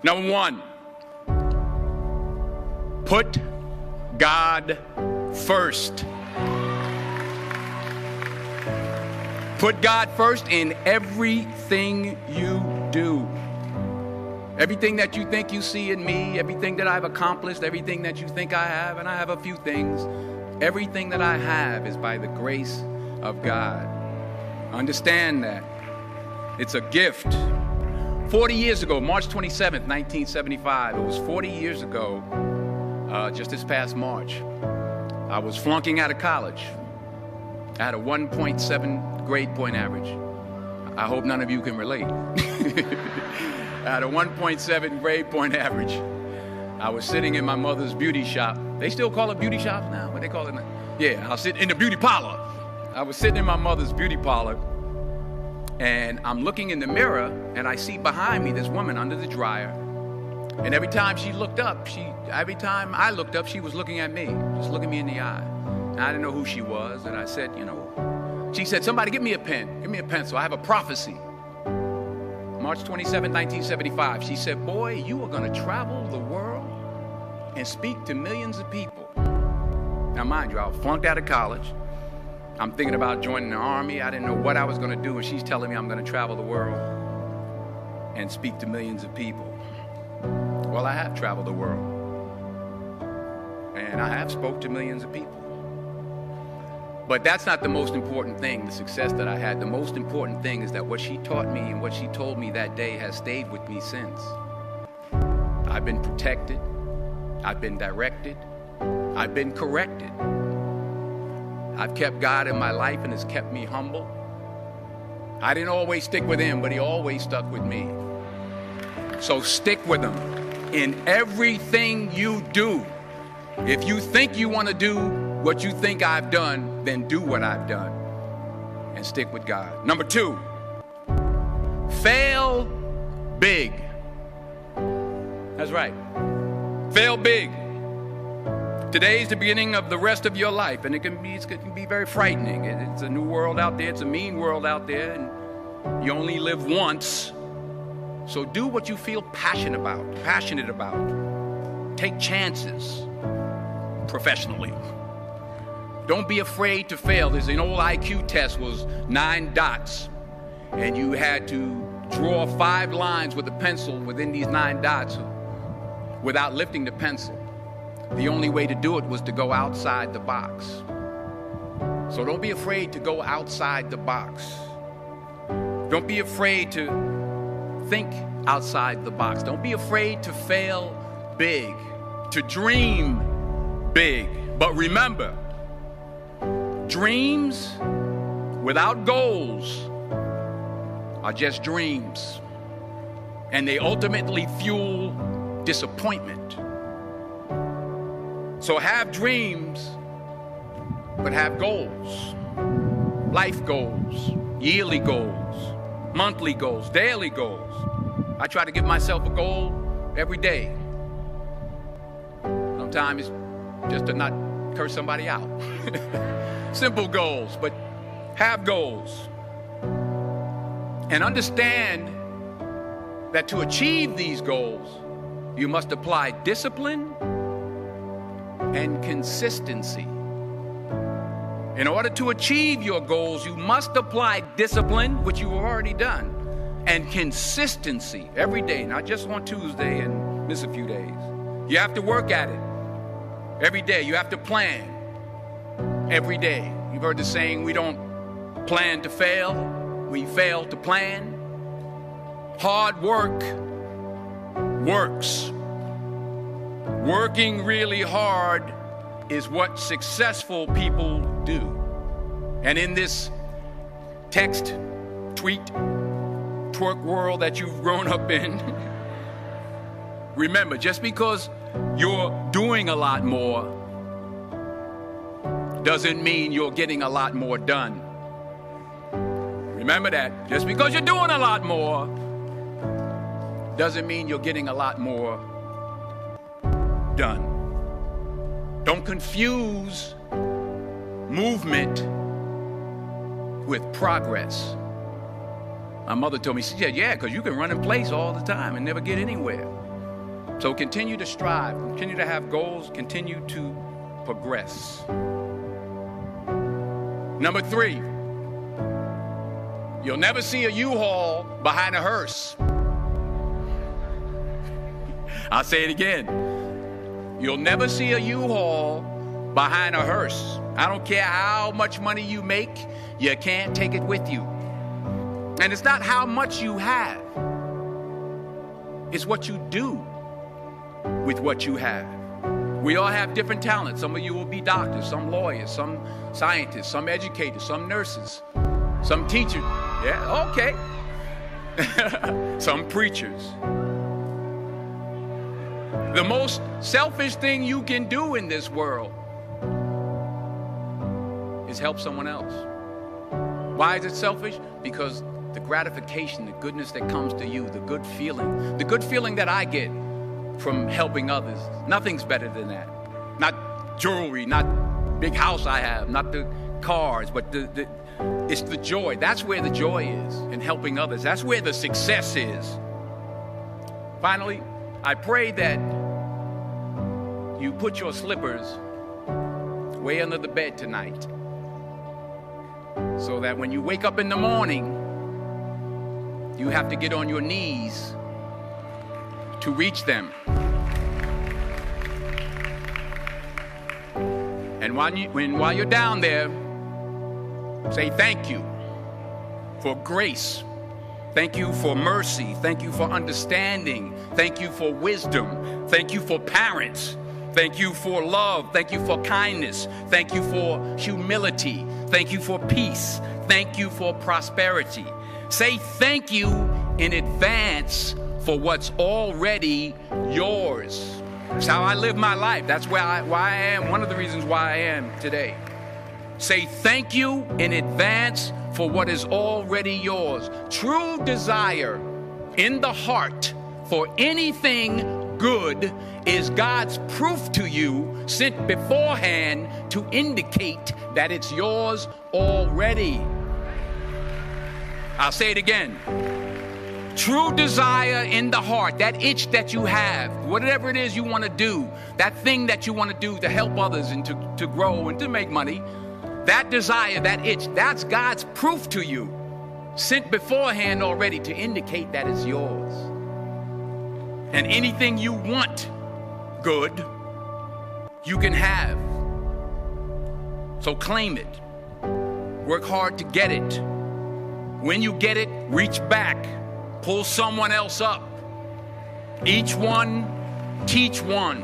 Number one, put God first. Put God first in everything you do. Everything that you think you see in me, everything that I've accomplished, everything that you think I have, and I have a few things, everything that I have is by the grace of God. Understand that. It's a gift. 40 years ago, March 27th, 1975, it was 40 years ago, just this past March, I was flunking out of college. I had a 1.7 grade point average. I hope none of you can relate. I had a 1.7 grade point average. I was sitting in my mother's beauty shop. They still call it beauty shops now? What they call it now? Yeah, I was sitting in the beauty parlor. I was sitting in my mother's beauty parlor, and I'm looking in the mirror, and I see behind me this woman under the dryer. And every time she looked up, every time I looked up, she was looking at me, just looking me in the eye. And I didn't know who she was, and I said, she said, somebody give me a pen, give me a pencil, I have a prophecy. March 27, 1975, she said, boy, you are going to travel the world and speak to millions of people. Now, mind you, I was flunked out of college. I'm thinking about joining the army. I didn't know what I was going to do, and she's telling me I'm going to travel the world and speak to millions of people. Well, I have traveled the world, and I have spoke to millions of people. But that's not the most important thing, the success that I had. The most important thing is that what she taught me and what she told me that day has stayed with me since. I've been protected. I've been directed. I've been corrected. I've kept God in my life, and it's kept me humble. I didn't always stick with him, but he always stuck with me. So stick with him in everything you do. If you think you want to do what you think I've done, then do what I've done and stick with God. Number two, fail big. That's right. Fail big. Today's the beginning of the rest of your life, and it can be very frightening. It's a new world out there. It's a mean world out there, and you only live once. So do what you feel passionate about. Take chances professionally. Don't be afraid to fail. There's an old IQ test, was 9 dots, and you had to draw 5 lines with a pencil within these 9 dots without lifting the pencil. The only way to do it was to go outside the box. So don't be afraid to go outside the box. Don't be afraid to think outside the box. Don't be afraid to fail big, to dream big. But remember, dreams without goals are just dreams, and they ultimately fuel disappointment. So have dreams, but have goals. Life goals, yearly goals, monthly goals, daily goals. I try to give myself a goal every day. Sometimes it's just to not curse somebody out. Simple goals, but have goals. And understand that to achieve these goals, you must apply discipline and consistency. In order to achieve your goals, you must apply discipline, which you've already done, and consistency every day, not just on Tuesday and miss a few days. You have to work at it every day. You have to plan every day. You've heard the saying, we don't plan to fail, we fail to plan. Hard work works. Working really hard is what successful people do. And in this text, tweet, twerk world that you've grown up in, remember, just because you're doing a lot more doesn't mean you're getting a lot more done. Remember that. Just because you're doing a lot more doesn't mean you're getting a lot more done. Don't confuse movement with progress. My mother told me, she said, yeah, because you can run in place all the time and never get anywhere. So continue to strive, continue to have goals, continue to progress. Number 3, you'll never see a U-Haul behind a hearse. I'll say it again. You'll never see a U-Haul behind a hearse. I don't care how much money you make, you can't take it with you. And it's not how much you have. It's what you do with what you have. We all have different talents. Some of you will be doctors, some lawyers, some scientists, some educators, some nurses, some teachers. Yeah, okay. Some preachers. The most selfish thing you can do in this world is help someone else. Why is it selfish? Because the gratification, the goodness that comes to you, the good feeling that I get from helping others, nothing's better than that. Not jewelry, not big house I have, not the cars, but it's the joy. That's where the joy is, in helping others. That's where the success is. Finally, I pray that you put your slippers way under the bed tonight, so that when you wake up in the morning, you have to get on your knees to reach them. And while you're down there, say thank you for grace. Thank you for mercy. Thank you for understanding. Thank you for wisdom. Thank you for parents. Thank you for love. Thank you for kindness. Thank you for humility. Thank you for peace. Thank you for prosperity. Say thank you in advance for what's already yours. That's how I live my life. That's why I am, one of the reasons why I am today. Say thank you in advance for what is already yours. True desire in the heart for anything good is God's proof to you, sent beforehand to indicate that it's yours already. I'll say it again. True desire in the heart, that itch that you have, whatever it is you want to do, that thing that you want to do to help others and to grow and to make money, that desire, that itch, that's God's proof to you, sent beforehand already to indicate that it's yours. And anything you want good, you can have. So claim it. Work hard to get it. When you get it, reach back. Pull someone else up. Each one, teach one.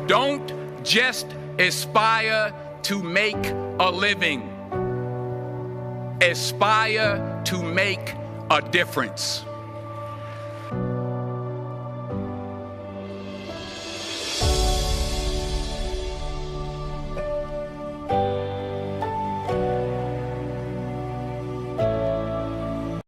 Don't just aspire to make a living. Aspire to make a difference.